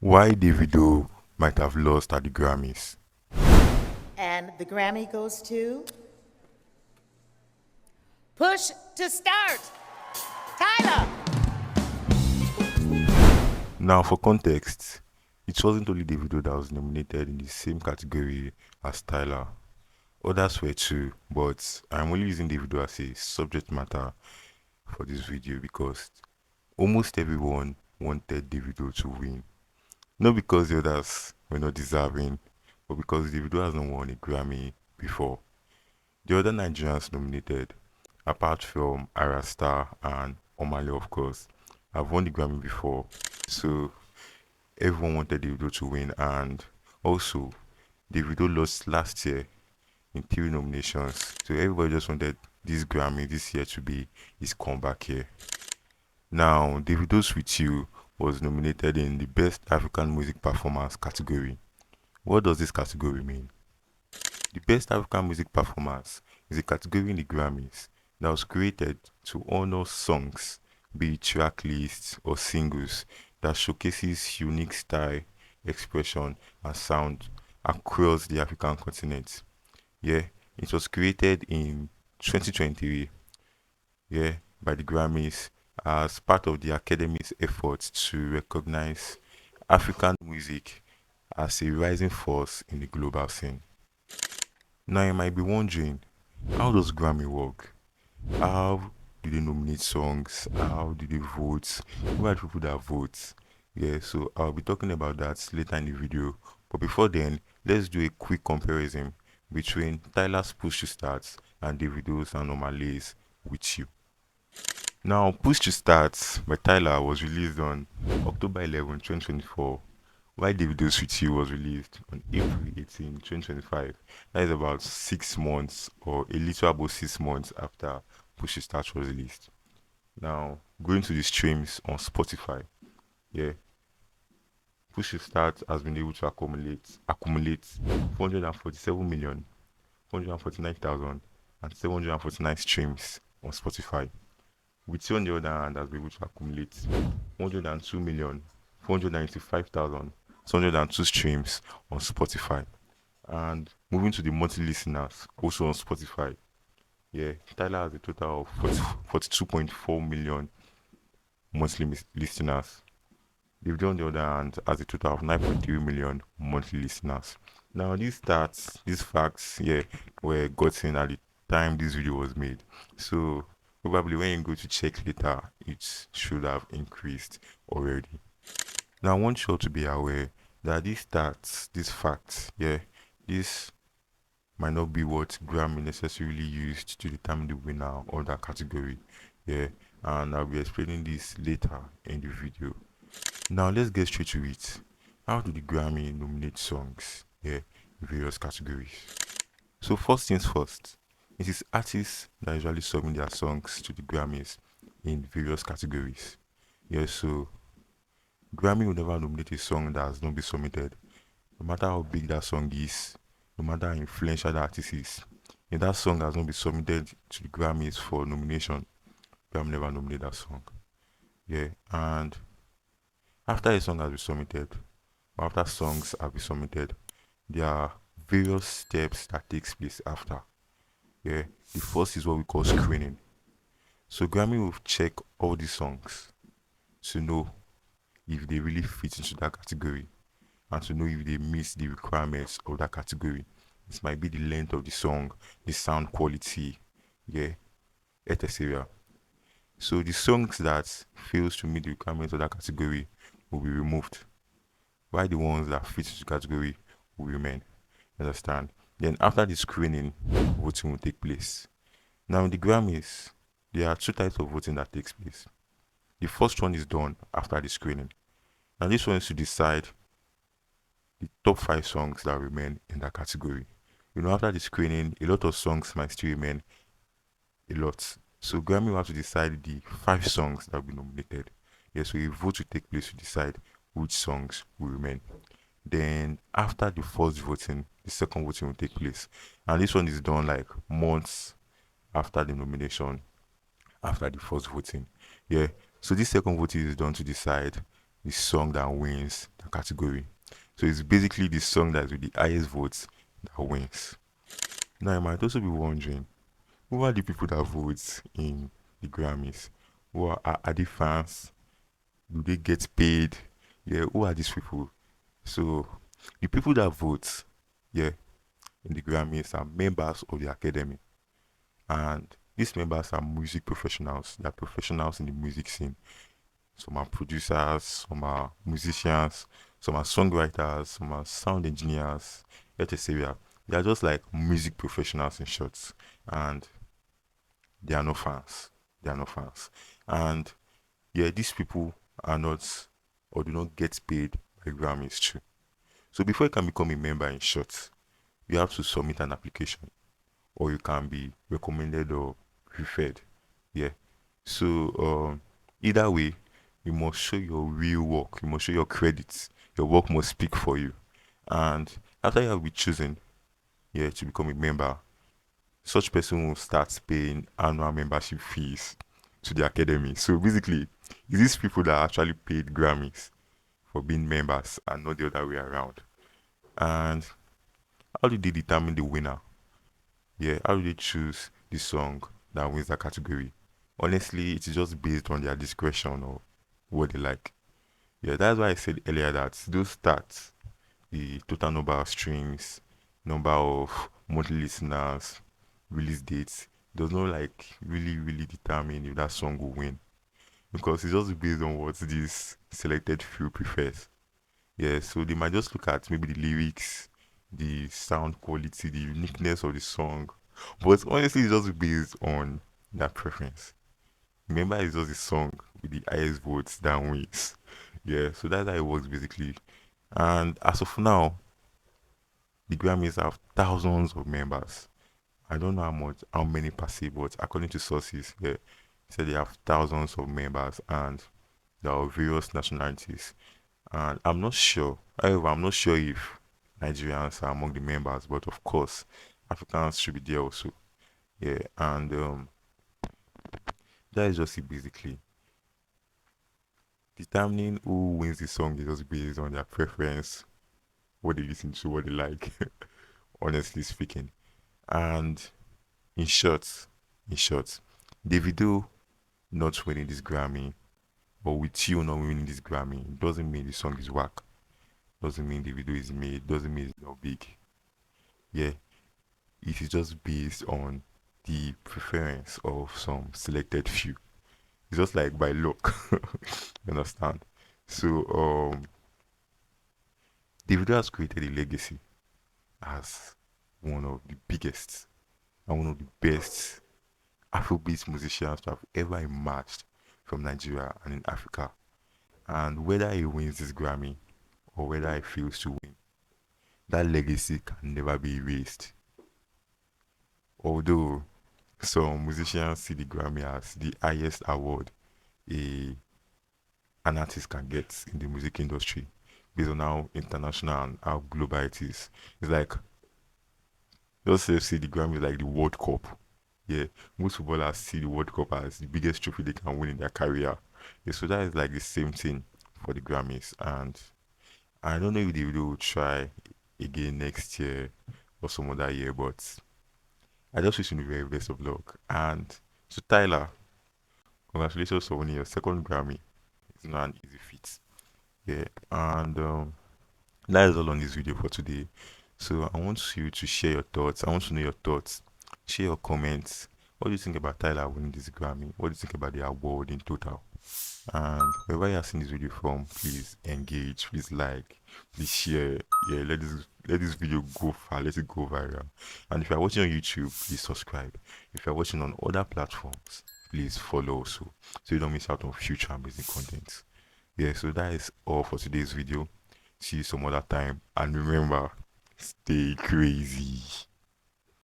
Why Davido might have lost at the Grammys. And the Grammy goes to Push to Start, Tyla. Now, for context, it wasn't only Davido that was nominated in the same category as Tyler. Others were too, but I'm only using Davido as a subject matter for this video because almost everyone wanted Davido to win. Not because the others were not deserving, but because Davido has not won a Grammy before. The other Nigerians nominated, apart from Arasta and Omale, of course, have won the Grammy before. So everyone wanted Davido to win, and also Davido lost last year in three nominations. So everybody just wanted this Grammy this year to be his comeback year. Now, Davido's With You was nominated in the Best African Music Performance category. What does this category mean? The Best African Music Performance is a category in the Grammys that was created to honor songs, be it track lists or singles, that showcases unique style, expression, and sound across the African continent. Yeah, it was created in 2023, yeah, by the Grammys as part of the Academy's efforts to recognize African music as a rising force in the global scene. Now you might be wondering, how does Grammy work? How do they nominate songs? How do they vote? Who are the people that vote? Yeah, so I'll be talking about that later in the video. But before then, let's do a quick comparison between Tyler's Push to Start and Davido's and Omale's With You. Now, Push to Start by Tyler was released on October 11, 2024, while Davido's With You was released on April 18, 2025. That is about 6 months or a little above 6 months after Push to Start was released. Now, going to the streams on Spotify, yeah, Push to Start has been able to accumulate 447 million, 449,749 streams on Spotify. With on the other hand, has been able to accumulate 102,495,202 streams on Spotify. And moving to the monthly listeners, also on Spotify, yeah, Tyler has a total of 42.4 million monthly listeners. Davido, on the other hand, has a total of 9.3 million monthly listeners. Now, these stats, these facts, yeah, were gotten at the time this video was made. So, probably when you go to check later, it should have increased already. Now, I want you all to be aware that these stats, these facts, yeah, this might not be what Grammy necessarily used to determine the winner of that category. Yeah, and I'll be explaining this later in the video. Now let's get straight to it. How do the Grammy nominate songs? Yeah, in various categories. So first things first, it is artists that usually submit their songs to the Grammys in various categories. Yeah, so Grammy will never nominate a song that has not been submitted, no matter how big that song is, no matter how influential that artist is. If that song has not been submitted to the Grammys for nomination, Grammy never nominate that song. Yeah, and after a song has been submitted, or after songs have been submitted, there are various steps that takes place after. Yeah, the first is what we call screening. So Grammy will check all the songs to know if they really fit into that category and to know if they meet the requirements of that category. This might be the length of the song, the sound quality, yeah, etc. So the songs that fails to meet the requirements of that category will be removed, while the ones that fit into the category will remain. Understand? Then after the screening, voting will take place. Now in the Grammys, there are two types of voting that takes place. The first one is done after the screening. Now this one is to decide the top 5 songs that remain in that category. After the screening, a lot of songs might still remain a lot. So Grammy will have to decide the 5 songs that will be nominated. Yes, so a vote will take place to decide which songs will remain. Then after the first voting, the second voting will take place. And this one is done like months after the nomination, after the first voting. Yeah. So this second voting is done to decide the song that wins the category. So it's basically the song that's with the highest votes that wins. Now you might also be wondering, who are the people that vote in the Grammys? Are they fans? Do they get paid? Yeah, who are these people? So the people that vote, yeah, in the Grammys are members of the academy, and these members are music professionals. They are professionals in the music scene. Some are producers, some are musicians, some are songwriters, some are sound engineers, etc. They are just like music professionals in short, and they are no fans. They are no fans, and yeah, these people are not or do not get paid by Grammys too. So before you can become a member in short, you have to submit an application or you can be recommended or referred. Yeah. So either way, you must show your real work. You must show your credits. Your work must speak for you. And after you have been chosen, yeah, to become a member, such person will start paying annual membership fees to the academy. So basically, it's these people that actually paid Grammys for being members and not the other way around. And how do they determine the winner? Yeah, how do they choose the song that wins that category? Honestly, it's just based on their discretion or what they like. Yeah, that's why I said earlier that those stats, the total number of streams, number of monthly listeners, release dates, does not like really determine if that song will win because it's just based on what this selected few prefers. Yeah, so they might just look at maybe the lyrics, the sound quality, the uniqueness of the song. But honestly, it's just based on their preference. Remember, it's just a song with the highest votes that wins. Yeah, so that's how it works basically. And as of now, the Grammys have thousands of members. I don't know how many per se, but according to sources, yeah, said they have thousands of members and there are various nationalities. And I'm not sure. However, I'm not sure if Nigerians are among the members, but of course, Africans should be there also. Yeah, and that is just it basically. Determining who wins the song is just based on their preference, what they listen to, what they like, honestly speaking. And in short, in short, Davido not winning this Grammy, or with you not winning this Grammy, doesn't mean the song is whack. Doesn't mean Davido is made. Doesn't mean it's not big. Yeah, it is just based on the preference of some selected few. It's just like by luck. You understand? So Davido has created a legacy as one of the biggest and one of the best Afrobeat musicians to have ever emerged from Nigeria and in Africa. And whether he wins this Grammy or whether he fails to win, that legacy can never be erased. Although some musicians see the Grammy as the highest award a an artist can get in the music industry based on how international and how global it is. It's like just say see the Grammy is like the World Cup. Yeah, most footballers see the World Cup as the biggest trophy they can win in their career. Yeah, so that is like the same thing for the Grammys. And I don't know if they will try again next year or some other year, but I just wish you the very best of luck. And so Tyler, congratulations for winning your second Grammy. It's not an easy feat. Yeah, and that is all on this video for today. So I want you to share your thoughts. I want to know your thoughts. Share your comments. What do you think about Tyler winning this Grammy? What do you think about the award in total? And wherever you are seeing this video from, please engage, please like, please share. Yeah, let this video go far, let it go viral. And if you are watching on YouTube, please subscribe. If you are watching on other platforms, please follow also so you don't miss out on future amazing content. Yeah, so that is all for today's video. See you some other time. And remember, stay crazy.